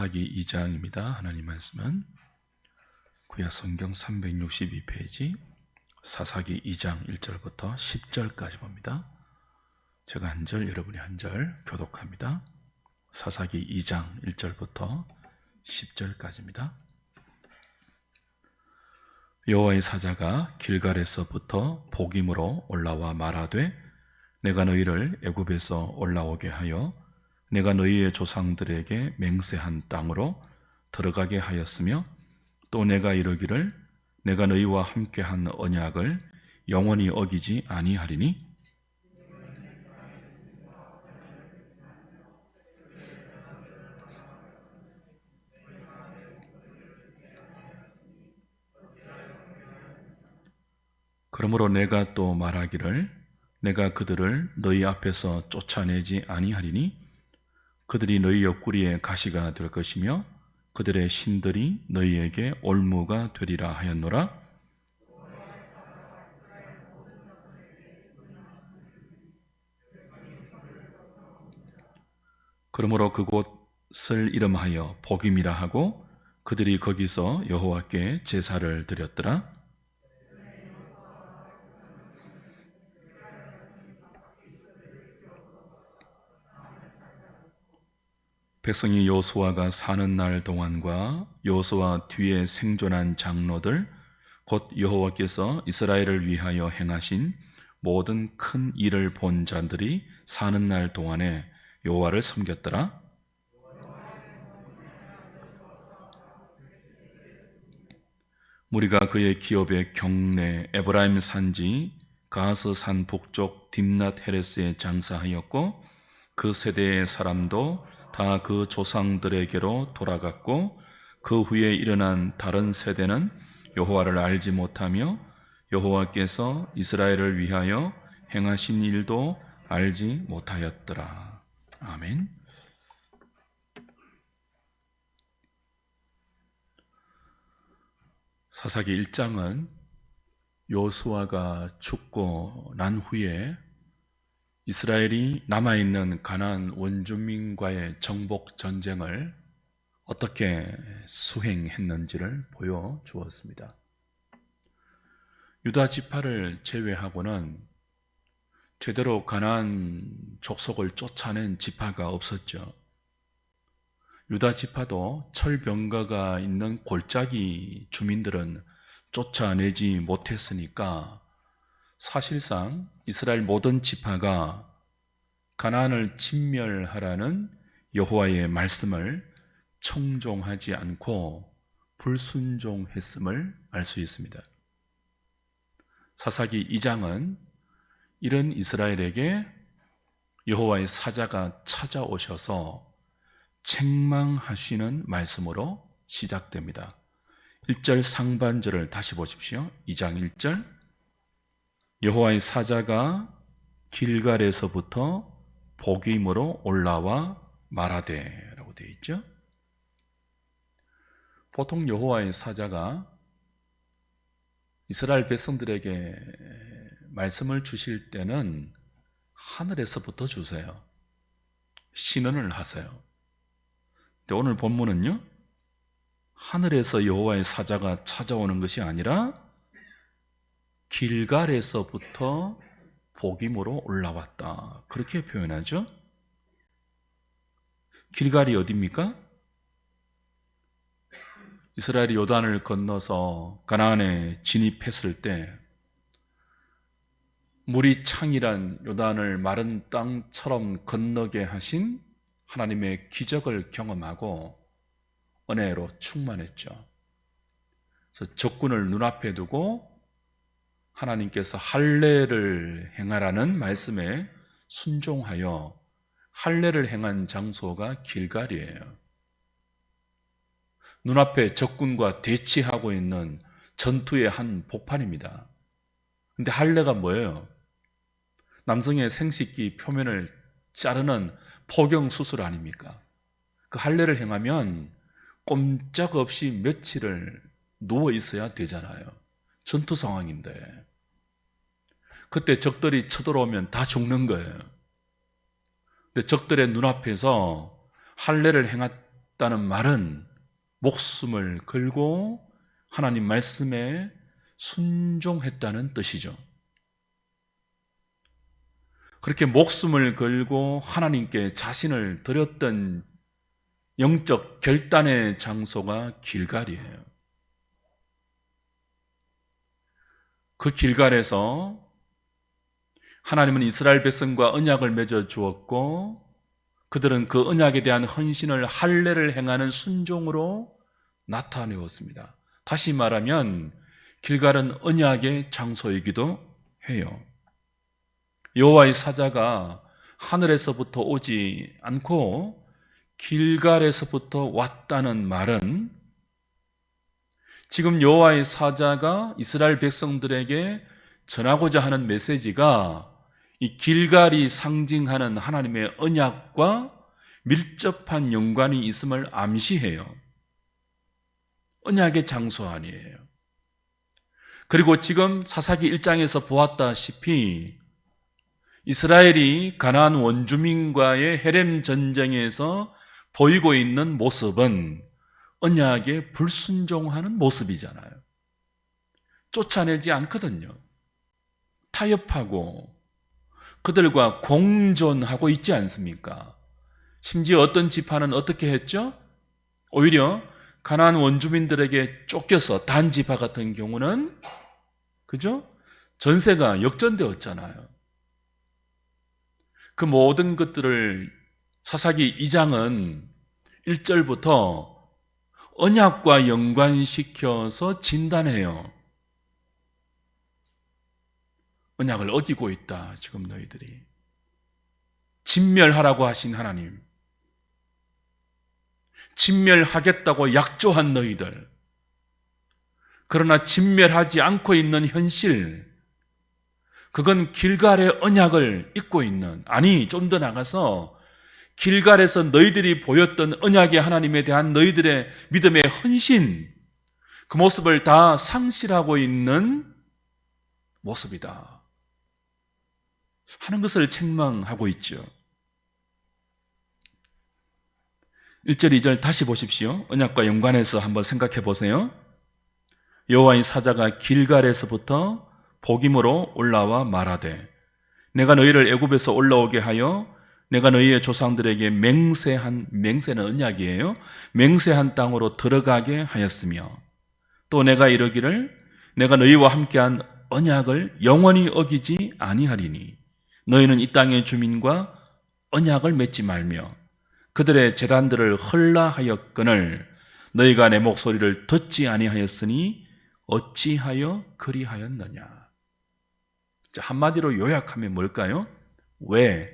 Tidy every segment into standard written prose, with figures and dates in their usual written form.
사사기 2장입니다. 하나님 말씀은 구약 성경 362페이지 사사기 2장 1절부터 10절까지 봅니다. 제가 한 절, 여러분이 한 절 교독합니다. 사사기 2장 1절부터 10절까지입니다. 여호와의 사자가 길갈에서부터 복임으로 올라와 말하되 내가 너희를 애굽에서 올라오게 하여 내가 너희의 조상들에게 맹세한 땅으로 들어가게 하였으며 또 내가 이르기를 내가 너희와 함께한 언약을 영원히 어기지 아니하리니 그러므로 내가 또 말하기를 내가 그들을 너희 앞에서 쫓아내지 아니하리니 그들이 너희 옆구리에 가시가 될 것이며 그들의 신들이 너희에게 올무가 되리라 하였노라. 그러므로 그곳을 이름하여 복임이라 하고 그들이 거기서 여호와께 제사를 드렸더라. 백성이 여호수아가 사는 날 동안과 여호수아 뒤에 생존한 장로들 곧 여호와께서 이스라엘을 위하여 행하신 모든 큰 일을 본 자들이 사는 날 동안에 여호와를 섬겼더라. 무리가 그의 기업의 경내 에브라임 산지 가스 산 북쪽 딥낫 헤레스에 장사하였고 그 세대의 사람도 다 그 조상들에게로 돌아갔고 그 후에 일어난 다른 세대는 여호와를 알지 못하며 여호와께서 이스라엘을 위하여 행하신 일도 알지 못하였더라. 아멘. 사사기 1장은 여호수아가 죽고 난 후에 이스라엘이 남아있는 가나안 원주민과의 정복 전쟁을 어떻게 수행했는지를 보여주었습니다. 유다 지파를 제외하고는 제대로 가나안 족속을 쫓아낸 지파가 없었죠. 유다 지파도 철병거가 있는 골짜기 주민들은 쫓아내지 못했으니까 사실상 이스라엘 모든 지파가 가나안을 진멸하라는 여호와의 말씀을 청종하지 않고 불순종했음을 알 수 있습니다. 사사기 2장은 이런 이스라엘에게 여호와의 사자가 찾아오셔서 책망하시는 말씀으로 시작됩니다. 1절 상반절을 다시 보십시오. 2장 1절 여호와의 사자가 길갈에서부터 복임으로 올라와 말하되 라고 되어 있죠. 보통 여호와의 사자가 이스라엘 백성들에게 말씀을 주실 때는 하늘에서부터 주세요. 신언을 하세요. 근데 오늘 본문은요, 하늘에서 여호와의 사자가 찾아오는 것이 아니라 길갈에서부터 복임으로 올라왔다. 그렇게 표현하죠. 길갈이 어디입니까? 이스라엘이 요단을 건너서 가나안에 진입했을 때 물이 창이란 요단을 마른 땅처럼 건너게 하신 하나님의 기적을 경험하고 은혜로 충만했죠. 그래서 적군을 눈앞에 두고 하나님께서 할례를 행하라는 말씀에 순종하여 할례를 행한 장소가 길갈이에요. 눈앞에 적군과 대치하고 있는 전투의 한 복판입니다. 근데 할례가 뭐예요? 남성의 생식기 표면을 자르는 포경 수술 아닙니까? 그 할례를 행하면 꼼짝없이 며칠을 누워 있어야 되잖아요. 전투 상황인데 그때 적들이 쳐들어오면 다 죽는 거예요. 근데 적들의 눈앞에서 할례를 왔다는 말은 목숨을 걸고 하나님 말씀에 순종했다는 뜻이죠. 그렇게 목숨을 걸고 하나님께 자신을 드렸던 영적 결단의 장소가 길갈이에요. 그 길갈에서 하나님은 이스라엘 백성과 언약을 맺어 주었고 그들은 그 언약에 대한 헌신을 할례를 행하는 순종으로 나타내었습니다. 다시 말하면 길갈은 언약의 장소이기도 해요. 여호와의 사자가 하늘에서부터 오지 않고 길갈에서부터 왔다는 말은 지금 여호와의 사자가 이스라엘 백성들에게 전하고자 하는 메시지가 이 길갈이 상징하는 하나님의 언약과 밀접한 연관이 있음을 암시해요. 언약의 장소 아니에요. 그리고 지금 사사기 1장에서 보았다시피 이스라엘이 가나안 원주민과의 헤렘 전쟁에서 보이고 있는 모습은 언약에 불순종하는 모습이잖아요. 쫓아내지 않거든요. 타협하고 그들과 공존하고 있지 않습니까? 심지어 어떤 지파는 어떻게 했죠? 오히려 가나안 원주민들에게 쫓겨서 단 지파 같은 경우는 그죠? 전세가 역전되었잖아요. 그 모든 것들을 사사기 2장은 1절부터 언약과 연관시켜서 진단해요. 언약을 어기고 있다, 지금 너희들이. 진멸하라고 하신 하나님. 진멸하겠다고 약조한 너희들. 그러나 진멸하지 않고 있는 현실. 그건 길갈의 언약을 잊고 있는, 아니, 좀 더 나가서 길갈에서 너희들이 보였던 언약의 하나님에 대한 너희들의 믿음의 헌신, 그 모습을 다 상실하고 있는 모습이다 하는 것을 책망하고 있죠. 1절, 2절 다시 보십시오. 언약과 연관해서 한번 생각해 보세요. 여호와의 사자가 길갈에서부터 복임으로 올라와 말하되 내가 너희를 애굽에서 올라오게 하여 내가 너희의 조상들에게 맹세는 언약이에요. 맹세한 땅으로 들어가게 하였으며 또 내가 이르기를 내가 너희와 함께한 언약을 영원히 어기지 아니하리니 너희는 이 땅의 주민과 언약을 맺지 말며 그들의 제단들을 헐라하였거늘 너희가 내 목소리를 듣지 아니하였으니 어찌하여 그리하였느냐. 자, 한마디로 요약하면 뭘까요? 왜,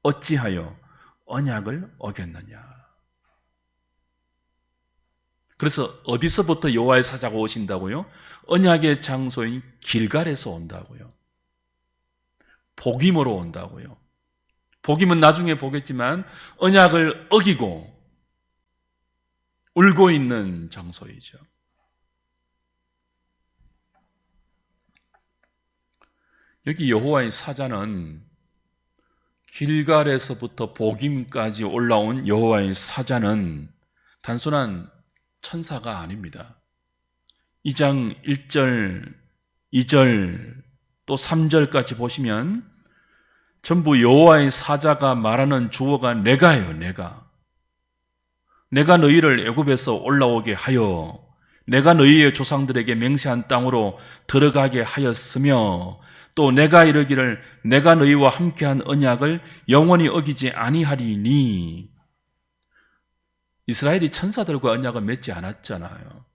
어찌하여 언약을 어겼느냐. 그래서 어디서부터 여호와의 사자가 오신다고요? 언약의 장소인 길갈에서 온다고요. 복임으로 온다고요. 복임은 나중에 보겠지만 언약을 어기고 울고 있는 장소이죠. 여기 여호와의 사자는 길갈에서부터 복임까지 올라온 여호와의 사자는 단순한 천사가 아닙니다. 2장 1절, 2절, 또 3절까지 보시면 전부 여호와의 사자가 말하는 주어가 내가예요. 내가 너희를 애굽에서 올라오게 하여 내가 너희의 조상들에게 맹세한 땅으로 들어가게 하였으며 또 내가 이르기를 내가 너희와 함께한 언약을 영원히 어기지 아니하리니. 이스라엘이 천사들과 언약을 맺지 않았잖아요.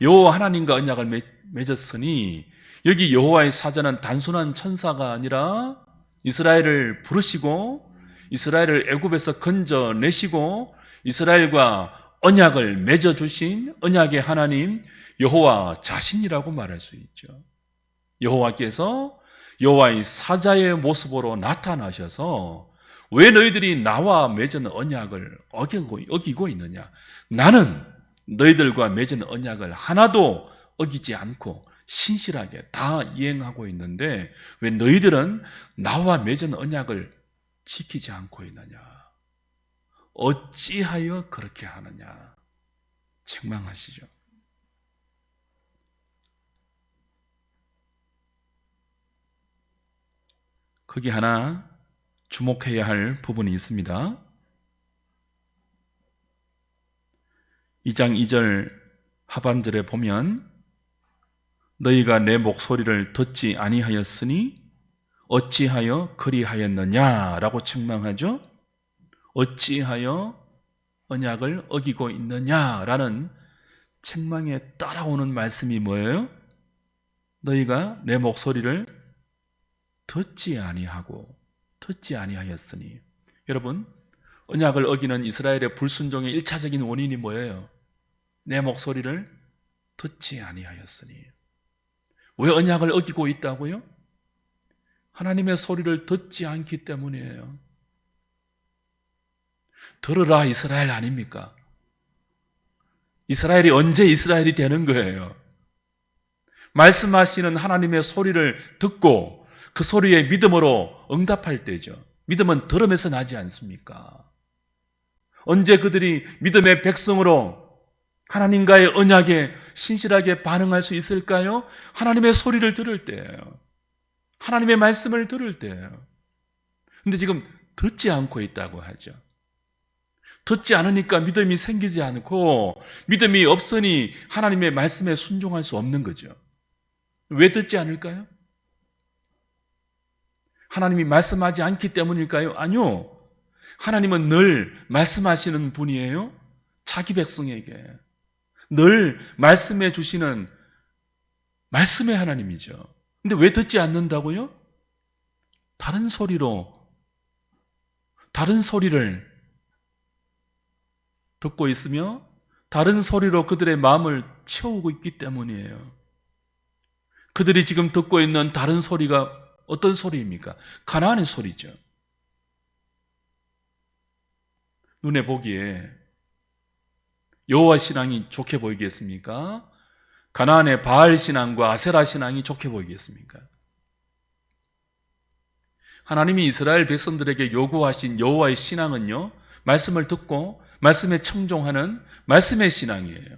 여호와 하나님과 언약을 맺었으니 여기 여호와의 사자는 단순한 천사가 아니라 이스라엘을 부르시고 이스라엘을 애굽에서 건져내시고 이스라엘과 언약을 맺어주신 언약의 하나님 여호와 자신이라고 말할 수 있죠. 여호와께서 여호와의 사자의 모습으로 나타나셔서 왜 너희들이 나와 맺은 언약을 어기고 있느냐? 나는 너희들과 맺은 언약을 하나도 어기지 않고 신실하게 다 이행하고 있는데 왜 너희들은 나와 맺은 언약을 지키지 않고 있느냐? 어찌하여 그렇게 하느냐 책망하시죠. 거기 하나 주목해야 할 부분이 있습니다. 2장 2절 하반절에 보면 너희가 내 목소리를 듣지 아니하였으니 어찌하여 그리하였느냐라고 책망하죠. 어찌하여 언약을 어기고 있느냐라는 책망에 따라오는 말씀이 뭐예요? 너희가 내 목소리를 듣지 아니하였으니. 여러분, 언약을 어기는 이스라엘의 불순종의 1차적인 원인이 뭐예요? 내 목소리를 듣지 아니하였으니. 왜 언약을 어기고 있다고요? 하나님의 소리를 듣지 않기 때문이에요. 들으라 이스라엘 아닙니까? 이스라엘이 언제 이스라엘이 되는 거예요? 말씀하시는 하나님의 소리를 듣고 그 소리에 믿음으로 응답할 때죠. 믿음은 들음에서 나지 않습니까? 언제 그들이 믿음의 백성으로 하나님과의 언약에 신실하게 반응할 수 있을까요? 하나님의 소리를 들을 때예요. 하나님의 말씀을 들을 때예요. 근데 지금 듣지 않고 있다고 하죠. 듣지 않으니까 믿음이 생기지 않고 믿음이 없으니 하나님의 말씀에 순종할 수 없는 거죠. 왜 듣지 않을까요? 하나님이 말씀하지 않기 때문일까요? 아니요. 하나님은 늘 말씀하시는 분이에요. 자기 백성에게 늘 말씀해 주시는 말씀의 하나님이죠. 근데 왜 듣지 않는다고요? 다른 소리를 듣고 있으며 다른 소리로 그들의 마음을 채우고 있기 때문이에요. 그들이 지금 듣고 있는 다른 소리가 어떤 소리입니까? 가나안의 소리죠. 눈에 보기에 여호와 신앙이 좋게 보이겠습니까? 가나안의 바알 신앙과 아세라 신앙이 좋게 보이겠습니까? 하나님이 이스라엘 백성들에게 요구하신 여호와의 신앙은요, 말씀을 듣고 말씀에 청종하는 말씀의 신앙이에요.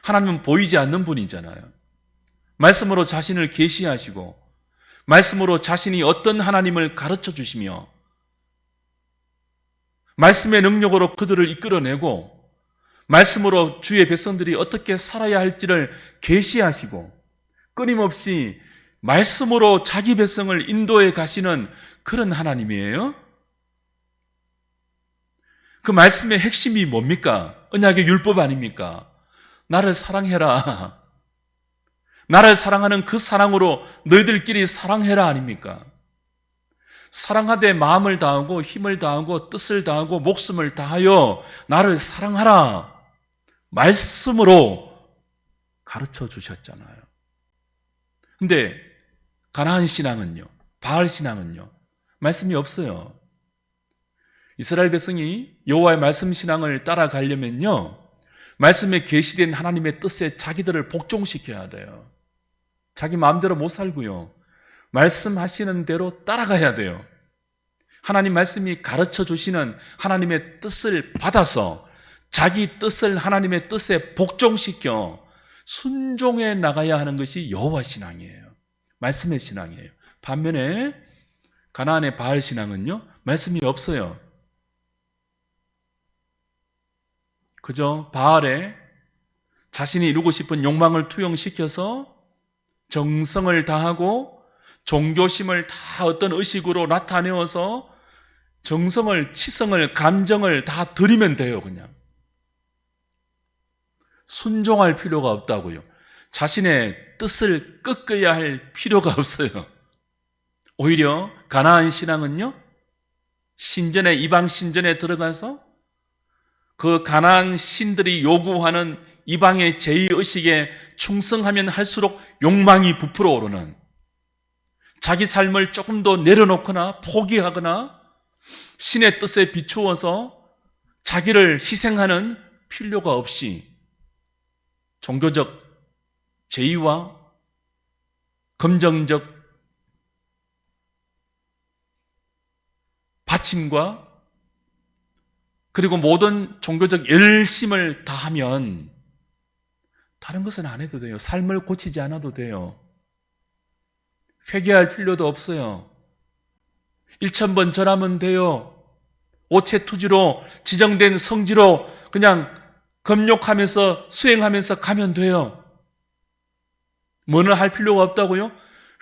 하나님은 보이지 않는 분이잖아요. 말씀으로 자신을 계시하시고 말씀으로 자신이 어떤 하나님을 가르쳐 주시며 말씀의 능력으로 그들을 이끌어내고 말씀으로 주의 백성들이 어떻게 살아야 할지를 계시하시고 끊임없이 말씀으로 자기 백성을 인도해 가시는 그런 하나님이에요. 그 말씀의 핵심이 뭡니까? 언약의 율법 아닙니까? 나를 사랑해라. 나를 사랑하는 그 사랑으로 너희들끼리 사랑해라 아닙니까? 사랑하되 마음을 다하고 힘을 다하고 뜻을 다하고 목숨을 다하여 나를 사랑하라. 말씀으로 가르쳐 주셨잖아요. 근데 가나안 신앙은요, 바알 신앙은요, 말씀이 없어요. 이스라엘 백성이 여호와의 말씀 신앙을 따라가려면요, 말씀에 계시된 하나님의 뜻에 자기들을 복종시켜야 돼요. 자기 마음대로 못 살고요, 말씀하시는 대로 따라가야 돼요. 하나님 말씀이 가르쳐 주시는 하나님의 뜻을 받아서 자기 뜻을 하나님의 뜻에 복종시켜 순종해 나가야 하는 것이 여호와 신앙이에요. 말씀의 신앙이에요. 반면에 가나안의 바알 신앙은요, 말씀이 없어요. 그저 바알에 자신이 이루고 싶은 욕망을 투영시켜서 정성을 다하고 종교심을 다 어떤 의식으로 나타내어서 정성을, 치성을, 감정을 다 드리면 돼요. 그냥 순종할 필요가 없다고요. 자신의 뜻을 꺾어야 할 필요가 없어요. 오히려 가나안 신앙은요, 신전에, 이방 신전에 들어가서 그 가나안 신들이 요구하는 이방의 제의의식에 충성하면 할수록 욕망이 부풀어 오르는, 자기 삶을 조금 더 내려놓거나 포기하거나 신의 뜻에 비추어서 자기를 희생하는 필요가 없이 종교적 제의와 검정적 받침과 그리고 모든 종교적 열심을 다하면 다른 것은 안 해도 돼요. 삶을 고치지 않아도 돼요. 회개할 필요도 없어요. 1000번 절하면 돼요. 오체투지로 지정된 성지로 그냥 금욕하면서 수행하면서 가면 돼요. 뭐는 할 필요가 없다고요?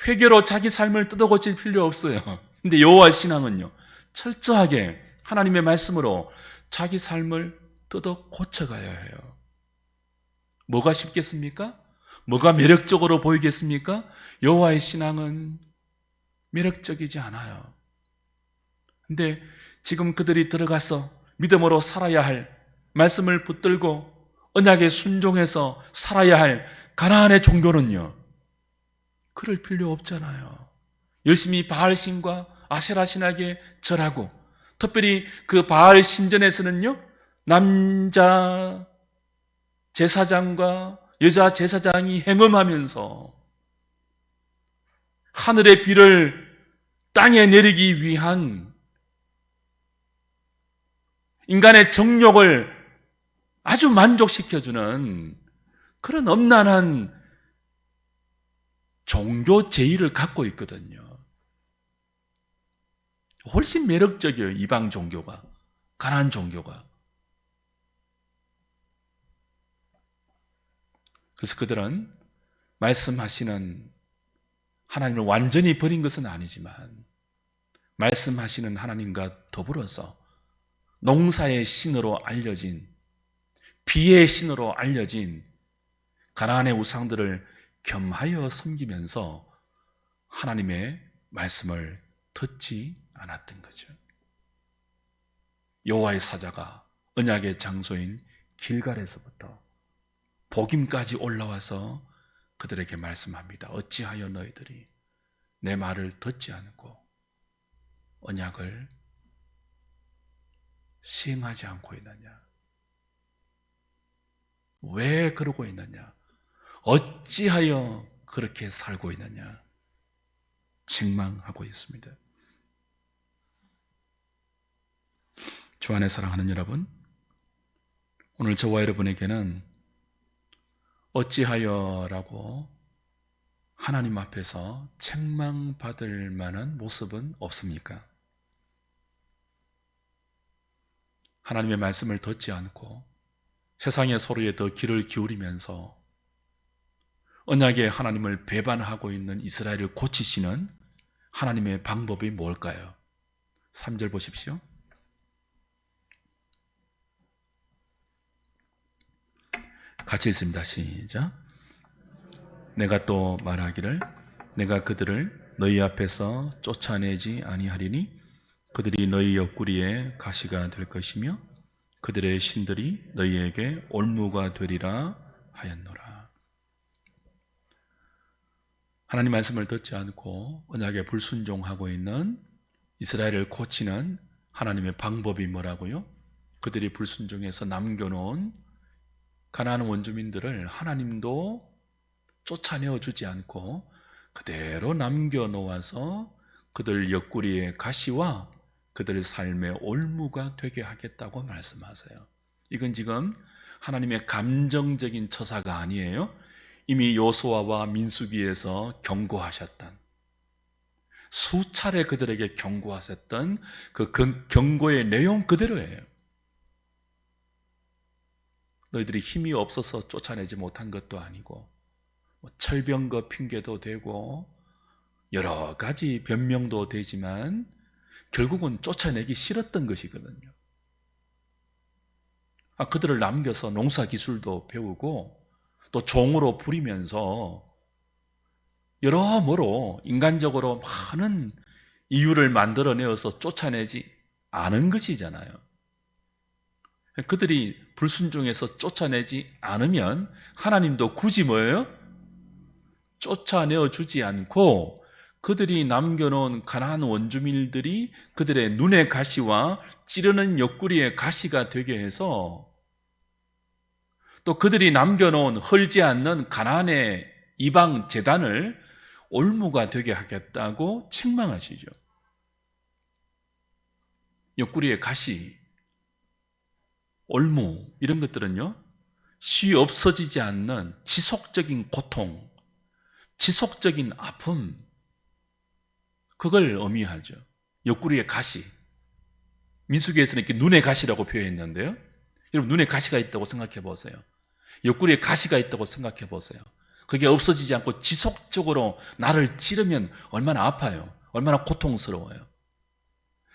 회개로 자기 삶을 뜯어 고칠 필요 없어요. 근데 여호와 신앙은요, 철저하게 하나님의 말씀으로 자기 삶을 뜯어 고쳐가야 해요. 뭐가 쉽겠습니까? 뭐가 매력적으로 보이겠습니까? 여호와의 신앙은 매력적이지 않아요. 근데 지금 그들이 들어가서 믿음으로 살아야 할, 말씀을 붙들고 언약에 순종해서 살아야 할 가나안의 종교는요, 그럴 필요 없잖아요. 열심히 바알 신과 아세라 신에게 절하고, 특별히 그 바알 신전에서는요, 남자 제사장과 여자 제사장이 행음하면서 하늘의 비를 땅에 내리기 위한 인간의 정욕을 아주 만족시켜주는 그런 엄난한 종교 제의를 갖고 있거든요. 훨씬 매력적이에요. 이방 종교가, 가나안 종교가. 그래서 그들은 말씀하시는 하나님을 완전히 버린 것은 아니지만 말씀하시는 하나님과 더불어서 농사의 신으로 알려진, 비의 신으로 알려진 가나안의 우상들을 겸하여 섬기면서 하나님의 말씀을 듣지 않았던 거죠. 여호와의 사자가 언약의 장소인 길갈에서부터 복임까지 올라와서 그들에게 말씀합니다. 어찌하여 너희들이 내 말을 듣지 않고 언약을 시행하지 않고 있느냐? 왜 그러고 있느냐? 어찌하여 그렇게 살고 있느냐? 책망하고 있습니다. 주 안에 사랑하는 여러분, 오늘 저와 여러분에게는 어찌하여라고 하나님 앞에서 책망받을 만한 모습은 없습니까? 하나님의 말씀을 듣지 않고 세상의 소리에 더 귀를 기울이면서 언약의 하나님을 배반하고 있는 이스라엘을 고치시는 하나님의 방법이 뭘까요? 3절 보십시오. 같이 읽습니다. 시작. 내가 또 말하기를 내가 그들을 너희 앞에서 쫓아내지 아니하리니 그들이 너희 옆구리에 가시가 될 것이며 그들의 신들이 너희에게 올무가 되리라 하였노라. 하나님 말씀을 듣지 않고 언약에 불순종하고 있는 이스라엘을 고치는 하나님의 방법이 뭐라고요? 그들이 불순종해서 남겨놓은 가나안 원주민들을 하나님도 쫓아내어 주지 않고 그대로 남겨놓아서 그들 옆구리의 가시와 그들 삶의 올무가 되게 하겠다고 말씀하세요. 이건 지금 하나님의 감정적인 처사가 아니에요. 이미 여호수아와 민수기에서 경고하셨던, 수차례 그들에게 경고하셨던 그 경고의 내용 그대로예요. 너희들이 힘이 없어서 쫓아내지 못한 것도 아니고 철병거 핑계도 되고 여러 가지 변명도 되지만 결국은 쫓아내기 싫었던 것이거든요. 그들을 남겨서 농사기술도 배우고 또 종으로 부리면서 여러모로 인간적으로 많은 이유를 만들어내어서 쫓아내지 않은 것이잖아요. 그들이 불순종해서 쫓아내지 않으면 하나님도 굳이 뭐예요? 쫓아내어 주지 않고 그들이 남겨놓은 가나안 원주민들이 그들의 눈의 가시와 찌르는 옆구리의 가시가 되게 해서 또 그들이 남겨놓은 헐지 않는 가나안의 이방 제단을 올무가 되게 하겠다고 책망하시죠. 옆구리의 가시, 올무 이런 것들은요, 쉬 없어지지 않는 지속적인 고통, 지속적인 아픔, 그걸 의미하죠. 옆구리의 가시. 민수기에서는 이렇게 눈의 가시라고 표현했는데요. 여러분, 눈에 가시가 있다고 생각해 보세요. 옆구리에 가시가 있다고 생각해 보세요. 그게 없어지지 않고 지속적으로 나를 찌르면 얼마나 아파요. 얼마나 고통스러워요.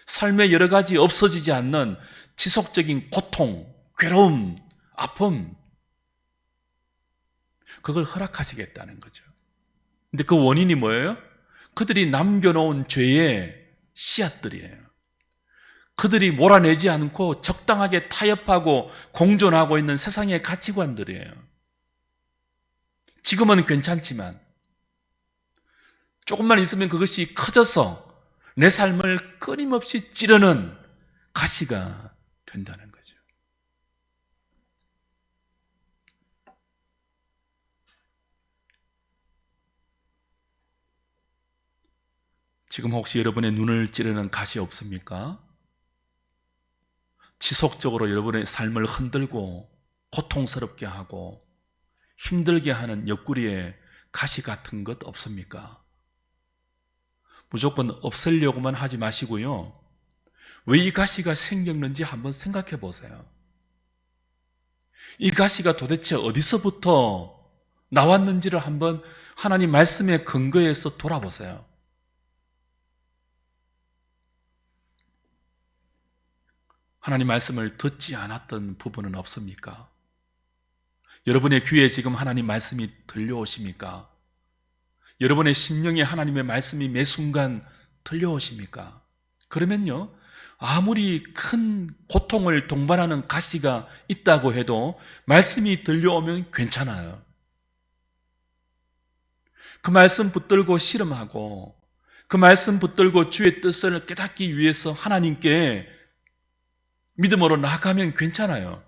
삶의 여러 가지 없어지지 않는 지속적인 고통, 괴로움, 아픔, 그걸 허락하시겠다는 거죠. 근데 그 원인이 뭐예요? 그들이 남겨놓은 죄의 씨앗들이에요. 그들이 몰아내지 않고 적당하게 타협하고 공존하고 있는 세상의 가치관들이에요. 지금은 괜찮지만 조금만 있으면 그것이 커져서 내 삶을 끊임없이 찌르는 가시가 된다는 거죠. 지금 혹시 여러분의 눈을 찌르는 가시 없습니까? 지속적으로 여러분의 삶을 흔들고 고통스럽게 하고 힘들게 하는 옆구리에 가시 같은 것 없습니까? 무조건 없애려고만 하지 마시고요. 왜 이 가시가 생겼는지 한번 생각해 보세요. 이 가시가 도대체 어디서부터 나왔는지를 한번 하나님 말씀의 근거에서 돌아보세요. 하나님 말씀을 듣지 않았던 부분은 없습니까? 여러분의 귀에 지금 하나님 말씀이 들려오십니까? 여러분의 심령에 하나님의 말씀이 매 순간 들려오십니까? 그러면요, 아무리 큰 고통을 동반하는 가시가 있다고 해도 말씀이 들려오면 괜찮아요. 그 말씀 붙들고 씨름하고 그 말씀 붙들고 주의 뜻을 깨닫기 위해서 하나님께 믿음으로 나아가면 괜찮아요.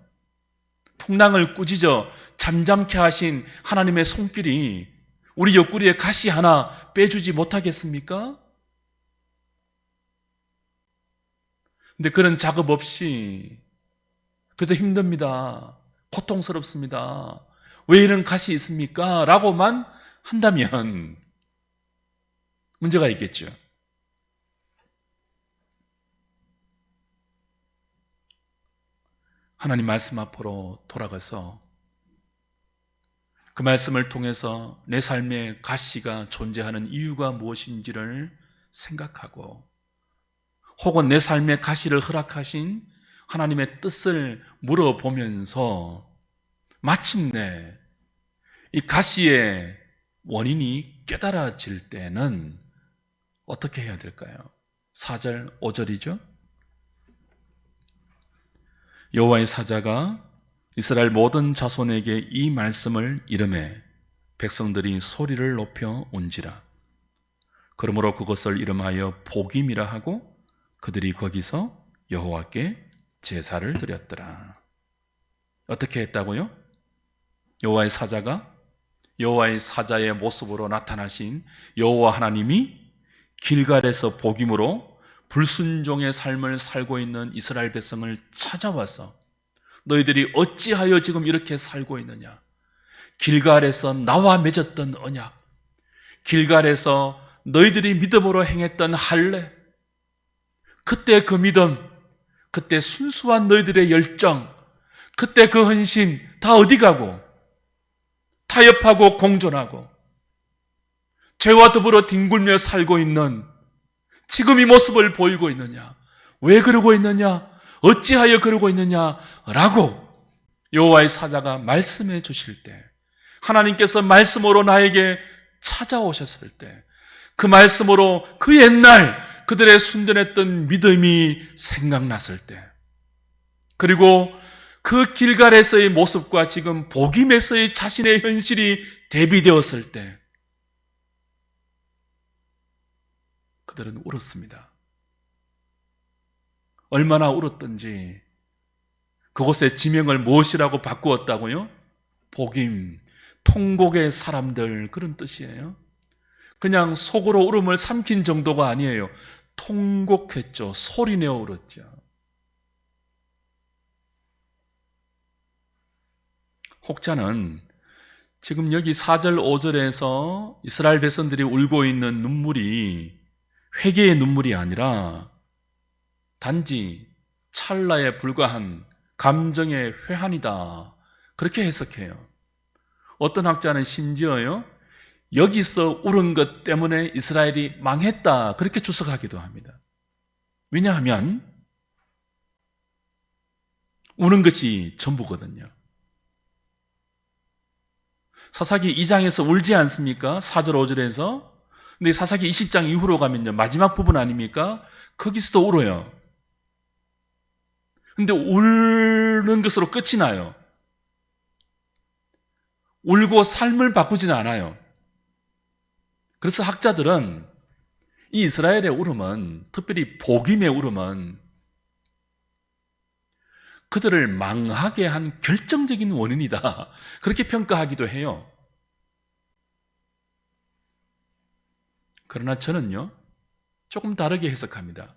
풍랑을 꾸짖어 잠잠케 하신 하나님의 손길이 우리 옆구리에 가시 하나 빼주지 못하겠습니까? 근데 그런 작업 없이 그래서 힘듭니다. 고통스럽습니다. 왜 이런 가시 있습니까? 라고만 한다면 문제가 있겠죠. 하나님 말씀 앞으로 돌아가서 그 말씀을 통해서 내 삶에 가시가 존재하는 이유가 무엇인지를 생각하고 혹은 내 삶에 가시를 허락하신 하나님의 뜻을 물어보면서 마침내 이 가시의 원인이 깨달아질 때는 어떻게 해야 될까요? 4절, 5절이죠. 여호와의 사자가 이스라엘 모든 자손에게 이 말씀을 이르매 백성들이 소리를 높여 온지라. 그러므로 그것을 이름하여 복임이라 하고 그들이 거기서 여호와께 제사를 드렸더라. 어떻게 했다고요? 여호와의 사자가 여호와의 사자의 모습으로 나타나신 여호와 하나님이 길갈에서 복임으로 불순종의 삶을 살고 있는 이스라엘 백성을 찾아와서 너희들이 어찌하여 지금 이렇게 살고 있느냐? 길갈에서 나와 맺었던 언약, 길갈에서 너희들이 믿음으로 행했던 할례, 그때 그 믿음, 그때 순수한 너희들의 열정, 그때 그 헌신 다 어디 가고 타협하고 공존하고 죄와 더불어 뒹굴며 살고 있는 지금 이 모습을 보이고 있느냐? 왜 그러고 있느냐? 어찌하여 그러고 있느냐? 라고 여호와의 사자가 말씀해 주실 때, 하나님께서 말씀으로 나에게 찾아오셨을 때, 그 말씀으로 그 옛날 그들의 순전했던 믿음이 생각났을 때, 그리고 그 길갈에서의 모습과 지금 복임에서의 자신의 현실이 대비되었을 때 그들은 울었습니다. 얼마나 울었던지. 그곳의 지명을 무엇이라고 바꾸었다고요? 복임, 통곡의 사람들, 그런 뜻이에요. 그냥 속으로 울음을 삼킨 정도가 아니에요. 통곡했죠. 소리내어 울었죠. 혹자는 지금 여기 4절 5절에서 이스라엘 백성들이 울고 있는 눈물이 회개의 눈물이 아니라 단지 찰나에 불과한 감정의 회한이다, 그렇게 해석해요. 어떤 학자는 심지어요, 여기서 울은 것 때문에 이스라엘이 망했다, 그렇게 주석하기도 합니다. 왜냐하면 우는 것이 전부거든요. 사사기 2장에서 울지 않습니까? 4절 5절에서. 근데 사사기 20장 이후로 가면요, 마지막 부분 아닙니까? 거기서도 울어요. 근데 우는 것으로 끝이 나요. 울고 삶을 바꾸지는 않아요. 그래서 학자들은 이 이스라엘의 울음은, 특별히 복임의 울음은 그들을 망하게 한 결정적인 원인이다, 그렇게 평가하기도 해요. 그러나 저는요, 조금 다르게 해석합니다.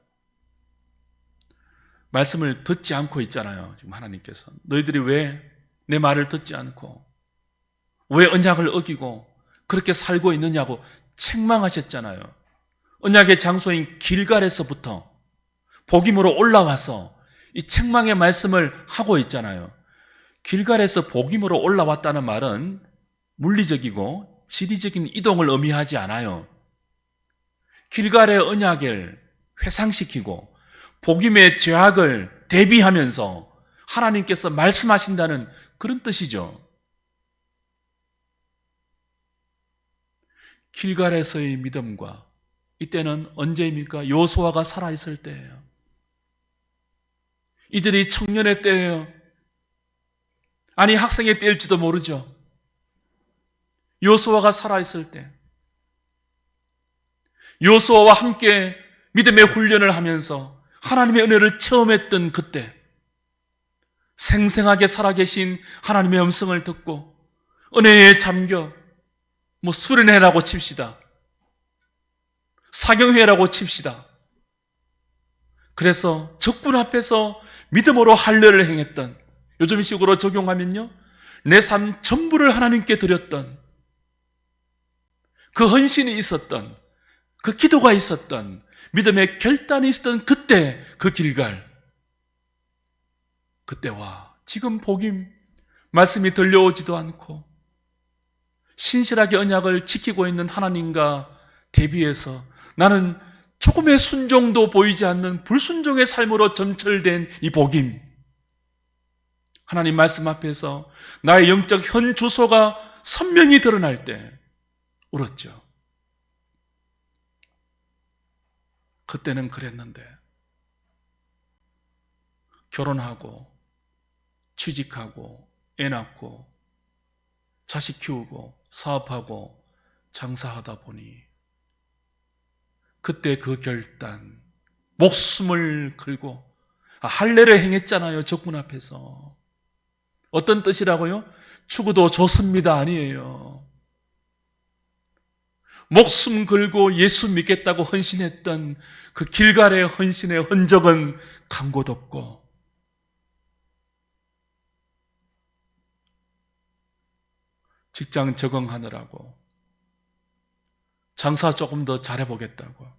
말씀을 듣지 않고 있잖아요, 지금 하나님께서. 너희들이 왜 내 말을 듣지 않고 왜 언약을 어기고 그렇게 살고 있느냐고 책망하셨잖아요. 언약의 장소인 길갈에서부터 복임으로 올라와서 이 책망의 말씀을 하고 있잖아요. 길갈에서 복임으로 올라왔다는 말은 물리적이고 지리적인 이동을 의미하지 않아요. 길갈의 언약을 회상시키고 복임의 죄악을 대비하면서 하나님께서 말씀하신다는 그런 뜻이죠. 길갈에서의 믿음과 이때는 언제입니까? 여호수아가 살아있을 때예요. 이들이 청년의 때예요. 아니, 학생의 때일지도 모르죠. 여호수아가 살아있을 때, 여호수아와 함께 믿음의 훈련을 하면서 하나님의 은혜를 체험했던 그때, 생생하게 살아계신 하나님의 음성을 듣고 은혜에 잠겨, 수련회라고 칩시다, 사경회라고 칩시다. 그래서 적군 앞에서 믿음으로 할례를 행했던, 요즘식으로 적용하면요, 내 삶 전부를 하나님께 드렸던, 그 헌신이 있었던, 그 기도가 있었던, 믿음의 결단이 있었던 그때, 그 길갈, 그때와 지금 복임 말씀이 들려오지도 않고 신실하게 언약을 지키고 있는 하나님과 대비해서 나는 조금의 순종도 보이지 않는 불순종의 삶으로 점철된 이 복임, 하나님 말씀 앞에서 나의 영적 현 주소가 선명히 드러날 때 울었죠. 그때는 그랬는데 결혼하고 취직하고 애 낳고 자식 키우고 사업하고 장사하다 보니 그때 그 결단, 목숨을 걸고 할례를 행했잖아요, 적군 앞에서. 어떤 뜻이라고요? 죽어도 좋습니다 아니에요. 목숨 걸고 예수 믿겠다고 헌신했던 그 길갈의 헌신의 흔적은 간 곳 없고, 직장 적응하느라고, 장사 조금 더 잘해보겠다고,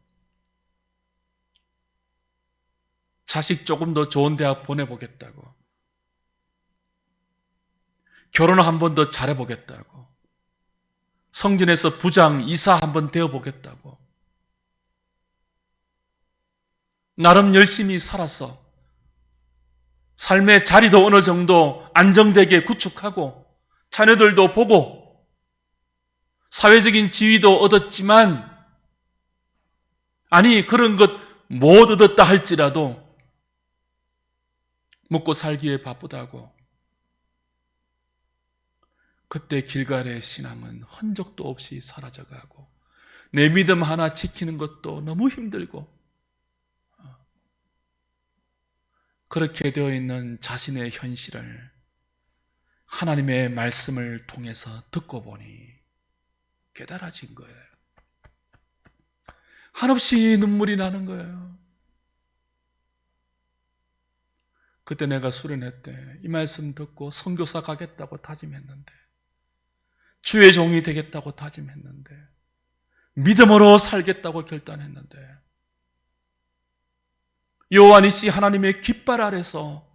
자식 조금 더 좋은 대학 보내보겠다고, 결혼 한 번 더 잘해보겠다고, 성전에서 부장, 이사 한 번 되어보겠다고, 나름 열심히 살아서 삶의 자리도 어느 정도 안정되게 구축하고 자녀들도 보고 사회적인 지위도 얻었지만, 아니 그런 것 못 얻었다 할지라도 먹고 살기에 바쁘다고, 그때 길갈의 신앙은 흔적도 없이 사라져가고 내 믿음 하나 지키는 것도 너무 힘들고, 그렇게 되어 있는 자신의 현실을 하나님의 말씀을 통해서 듣고 보니 깨달아진 거예요. 한없이 눈물이 나는 거예요. 그때 내가 수련회 때 이 말씀 듣고 선교사 가겠다고 다짐했는데, 주의 종이 되겠다고 다짐했는데, 믿음으로 살겠다고 결단했는데, 요한이씨 하나님의 깃발 아래서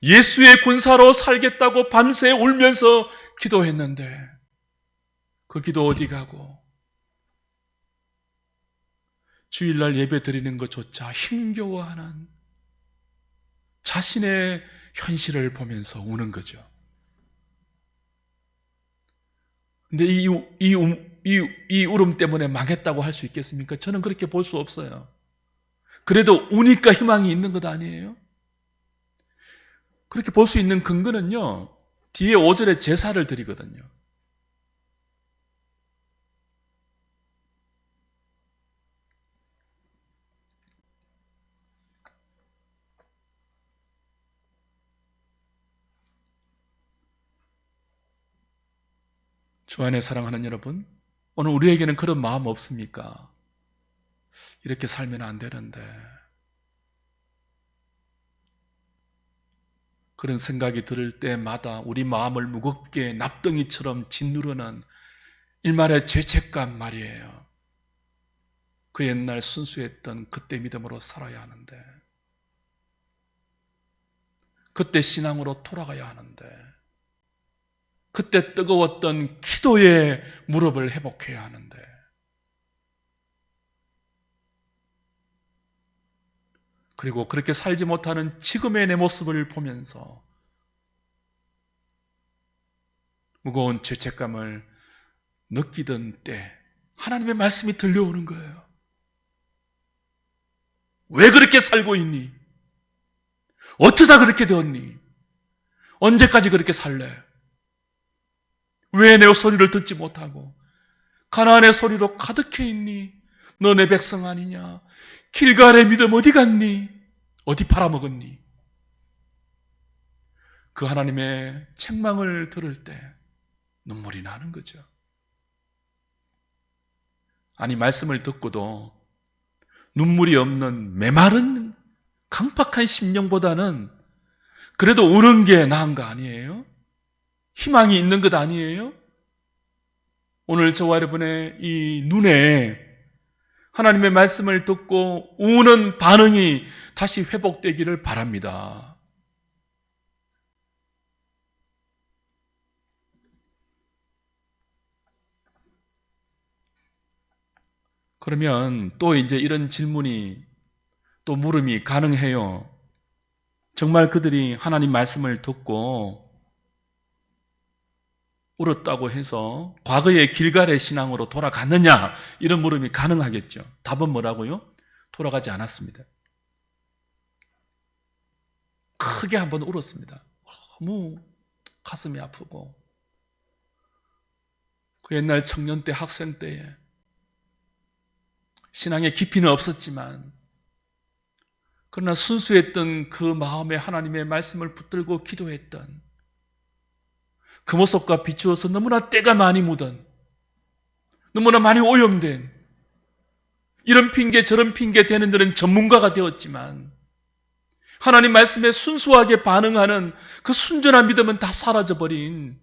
예수의 군사로 살겠다고 밤새 울면서 기도했는데, 그 기도 어디 가고 주일날 예배 드리는 것조차 힘겨워하는 자신의 현실을 보면서 우는 거죠. 근데 이 울음 때문에 망했다고 할 수 있겠습니까? 저는 그렇게 볼 수 없어요. 그래도 우니까 희망이 있는 것 아니에요? 그렇게 볼 수 있는 근거는요, 뒤에 5절에 제사를 드리거든요. 주 안에 사랑하는 여러분, 오늘 우리에게는 그런 마음 없습니까? 이렇게 살면 안 되는데, 그런 생각이 들을 때마다 우리 마음을 무겁게 납덩이처럼 짓누르는 일말의 죄책감 말이에요. 그 옛날 순수했던 그때 믿음으로 살아야 하는데, 그때 신앙으로 돌아가야 하는데, 그때 뜨거웠던 기도의 무릎을 회복해야 하는데, 그리고 그렇게 살지 못하는 지금의 내 모습을 보면서 무거운 죄책감을 느끼던 때 하나님의 말씀이 들려오는 거예요. 왜 그렇게 살고 있니? 어쩌다 그렇게 되었니? 언제까지 그렇게 살래? 왜 내 소리를 듣지 못하고 가나안의 소리로 가득해 있니? 너 내 백성 아니냐? 길갈의 믿음 어디 갔니? 어디 팔아먹었니? 그 하나님의 책망을 들을 때 눈물이 나는 거죠. 아니, 말씀을 듣고도 눈물이 없는 메마른 강팍한 심령보다는 그래도 우는 게 나은 거 아니에요? 희망이 있는 것 아니에요? 오늘 저와 여러분의 이 눈에 하나님의 말씀을 듣고 우는 반응이 다시 회복되기를 바랍니다. 그러면 또 이제 이런 질문이, 또 물음이 가능해요. 정말 그들이 하나님 말씀을 듣고 울었다고 해서 과거의 길갈의 신앙으로 돌아갔느냐? 이런 물음이 가능하겠죠. 답은 뭐라고요? 돌아가지 않았습니다. 크게 한번 울었습니다. 너무 가슴이 아프고, 그 옛날 청년 때, 학생 때에 신앙의 깊이는 없었지만 그러나 순수했던 그 마음에 하나님의 말씀을 붙들고 기도했던 그 모습과 비추어서 너무나 때가 많이 묻은, 너무나 많이 오염된, 이런 핑계 저런 핑계 대는 데는 전문가가 되었지만 하나님 말씀에 순수하게 반응하는 그 순전한 믿음은 다 사라져버린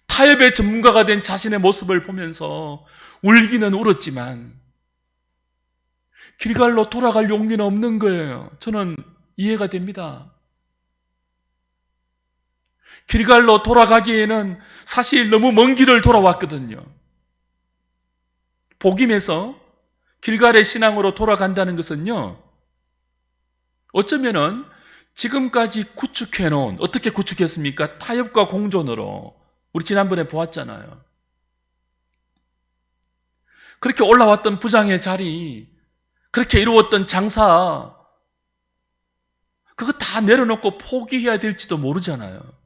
타협의 전문가가 된 자신의 모습을 보면서 울기는 울었지만 길갈로 돌아갈 용기는 없는 거예요. 저는 이해가 됩니다. 길갈로 돌아가기에는 사실 너무 먼 길을 돌아왔거든요. 복임에서 길갈의 신앙으로 돌아간다는 것은요, 어쩌면은 지금까지 구축해놓은, 어떻게 구축했습니까? 타협과 공존으로. 우리 지난번에 보았잖아요. 그렇게 올라왔던 부장의 자리, 그렇게 이루었던 장사, 그거 다 내려놓고 포기해야 될지도 모르잖아요.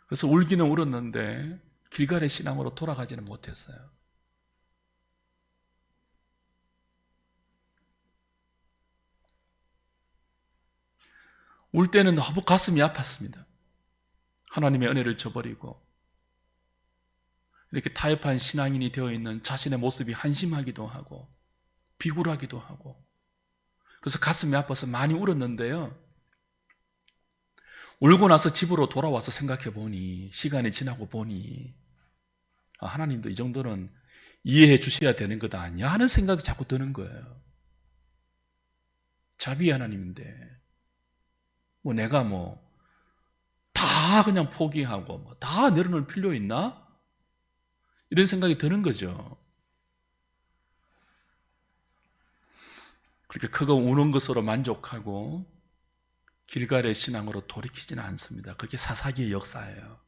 그래서 울기는 울었는데 길갈의 신앙으로 돌아가지는 못했어요. 울 때는 너무 가슴이 아팠습니다. 하나님의 은혜를 저버리고 이렇게 타협한 신앙인이 되어 있는 자신의 모습이 한심하기도 하고 비굴하기도 하고, 그래서 가슴이 아파서 많이 울었는데요. 울고 나서 집으로 돌아와서 생각해 보니, 시간이 지나고 보니, 하나님도 이 정도는 이해해 주셔야 되는 것 아니야 하는 생각이 자꾸 드는 거예요. 자비 하나님인데 내가 다 그냥 포기하고 다 내려놓을 필요 있나? 이런 생각이 드는 거죠. 그렇게 크고 우는 것으로 만족하고 길갈의 신앙으로 돌이키지는 않습니다. 그게 사사기의 역사예요.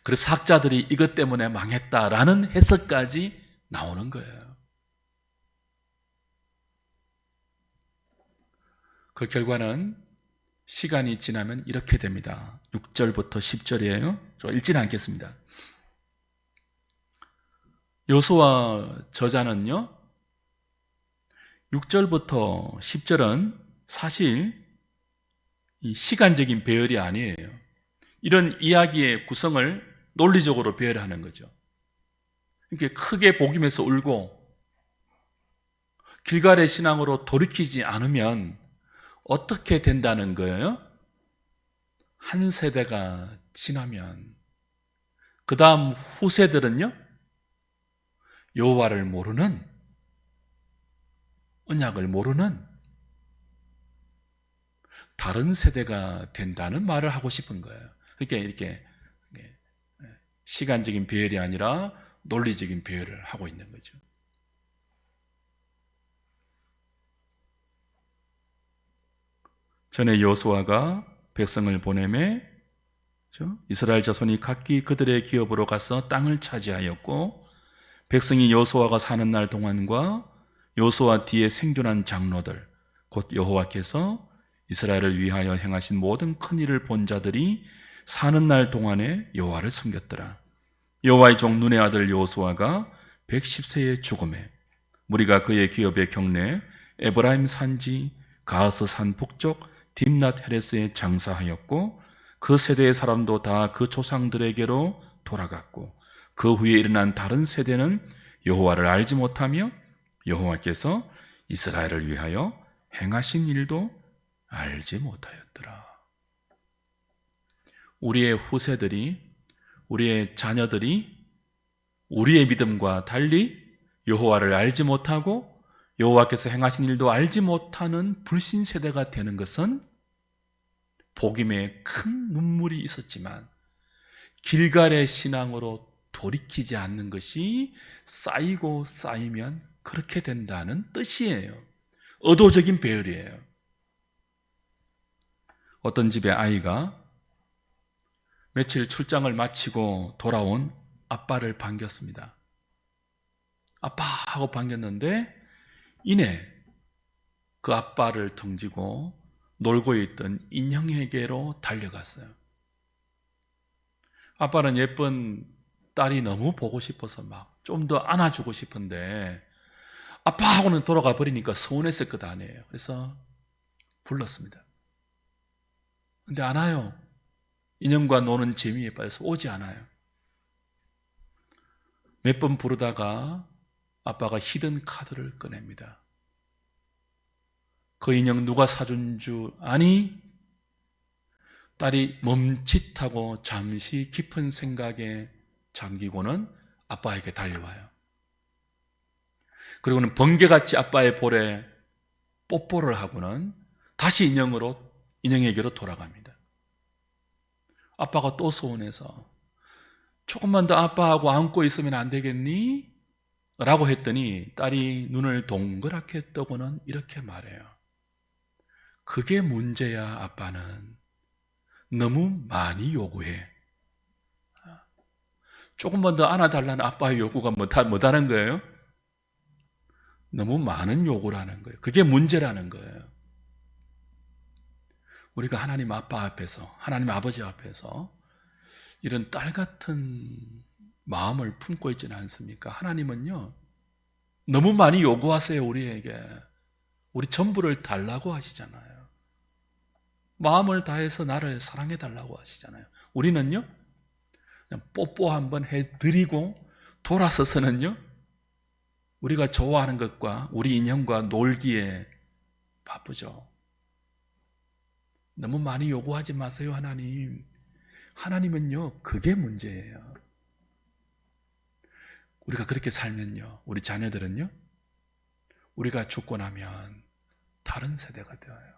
그래서 학자들이 이것 때문에 망했다라는 해석까지 나오는 거예요. 그 결과는 시간이 지나면 이렇게 됩니다. 6절부터 10절이에요. 저 읽지는 않겠습니다. 여호수아 저자는요, 6절부터 10절은 사실 이 시간적인 배열이 아니에요. 이런 이야기의 구성을 논리적으로 배열하는 거죠. 이렇게 크게 복임해서 울고 길갈의 신앙으로 돌이키지 않으면 어떻게 된다는 거예요? 한 세대가 지나면 그 다음 후세들은요, 여호와를 모르는, 언약을 모르는 다른 세대가 된다는 말을 하고 싶은 거예요. 그러니까 이렇게 시간적인 배열이 아니라 논리적인 배열을 하고 있는 거죠. 전에 여호수아가 백성을 보내매 이스라엘 자손이 각기 그들의 기업으로 가서 땅을 차지하였고, 백성이 여호수아가 사는 날 동안과 여호수아 뒤에 생존한 장로들 곧 여호와께서 이스라엘을 위하여 행하신 모든 큰 일을 본 자들이 사는 날 동안에 여호와를 섬겼더라. 여호와의 종 눈의 아들 여호수아가 110세에 죽음에 무리가 그의 기업의 경내 에브라임 산지 가스 산 북쪽 딥낫 헤레스에 장사하였고, 그 세대의 사람도 다 그 조상들에게로 돌아갔고, 그 후에 일어난 다른 세대는 여호와를 알지 못하며 여호와께서 이스라엘을 위하여 행하신 일도 알지 못하였더라. 우리의 후세들이, 우리의 자녀들이 우리의 믿음과 달리 여호와를 알지 못하고 여호와께서 행하신 일도 알지 못하는 불신 세대가 되는 것은 복임에 큰 눈물이 있었지만 길갈의 신앙으로 돌이키지 않는 것이 쌓이고 쌓이면 그렇게 된다는 뜻이에요. 의도적인 배열이에요. 어떤 집의 아이가 며칠 출장을 마치고 돌아온 아빠를 반겼습니다. 아빠 하고 반겼는데 이내 그 아빠를 등지고 놀고 있던 인형에게로 달려갔어요. 아빠는 예쁜 딸이 너무 보고 싶어서 막 좀 더 안아주고 싶은데 아빠하고는 돌아가 버리니까 서운했을 것 아니에요. 그래서 불렀습니다. 근데 안 와요. 인형과 노는 재미에 빠져서 오지 않아요. 몇 번 부르다가 아빠가 히든 카드를 꺼냅니다. 그 인형 누가 사준 줄 아니? 딸이 멈칫하고 잠시 깊은 생각에 잠기고는 아빠에게 달려와요. 그리고는 번개같이 아빠의 볼에 뽀뽀를 하고는 다시 인형에게로 돌아갑니다. 아빠가 또 서운해서 조금만 더 아빠하고 안고 있으면 안 되겠니? 라고 했더니 딸이 눈을 동그랗게 뜨고는 이렇게 말해요. 그게 문제야, 아빠는. 너무 많이 요구해. 조금만 더 안아달라는 아빠의 요구가 뭐다는 거예요? 너무 많은 요구를 하는 거예요. 그게 문제라는 거예요. 우리가 하나님 아빠 앞에서, 하나님 아버지 앞에서 이런 딸 같은 마음을 품고 있지는 않습니까? 하나님은요, 너무 많이 요구하세요, 우리에게. 우리 전부를 달라고 하시잖아요. 마음을 다해서 나를 사랑해 달라고 하시잖아요. 우리는요, 그냥 뽀뽀 한번 해드리고 돌아서서는요, 우리가 좋아하는 것과 우리 인형과 놀기에 바쁘죠. 너무 많이 요구하지 마세요, 하나님. 하나님은요, 그게 문제예요. 우리가 그렇게 살면요, 우리 자녀들은요, 우리가 죽고 나면 다른 세대가 되어요.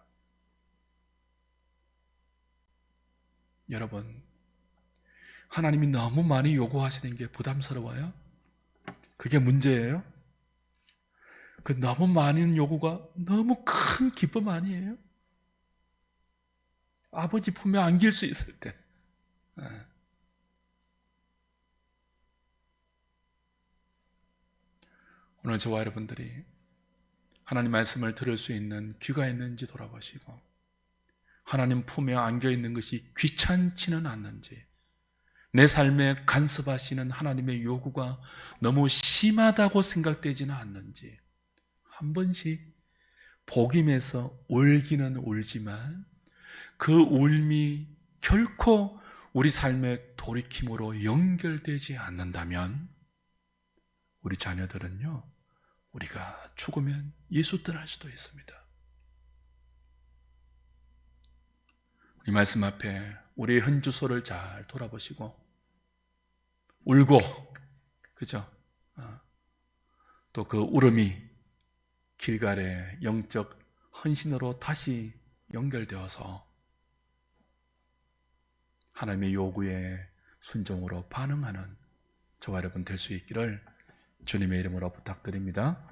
여러분, 하나님이 너무 많이 요구하시는 게 부담스러워요? 그게 문제예요? 그 너무 많은 요구가 너무 큰 기쁨 아니에요? 아버지 품에 안길 수 있을 때. 오늘 저와 여러분들이 하나님 말씀을 들을 수 있는 귀가 있는지 돌아보시고, 하나님 품에 안겨 있는 것이 귀찮지는 않는지, 내 삶에 간섭하시는 하나님의 요구가 너무 심하다고 생각되지는 않는지 한 번씩 복임해서 울기는 울지만 그 울음이 결코 우리 삶의 돌이킴으로 연결되지 않는다면 우리 자녀들은요, 우리가 죽으면 예수 떠날 수도 있습니다. 이 말씀 앞에 우리의 현주소를 잘 돌아보시고 울고, 그죠? 또 그 울음이 길갈의 영적 헌신으로 다시 연결되어서 하나님의 요구에 순종으로 반응하는 저와 여러분 될 수 있기를 주님의 이름으로 부탁드립니다.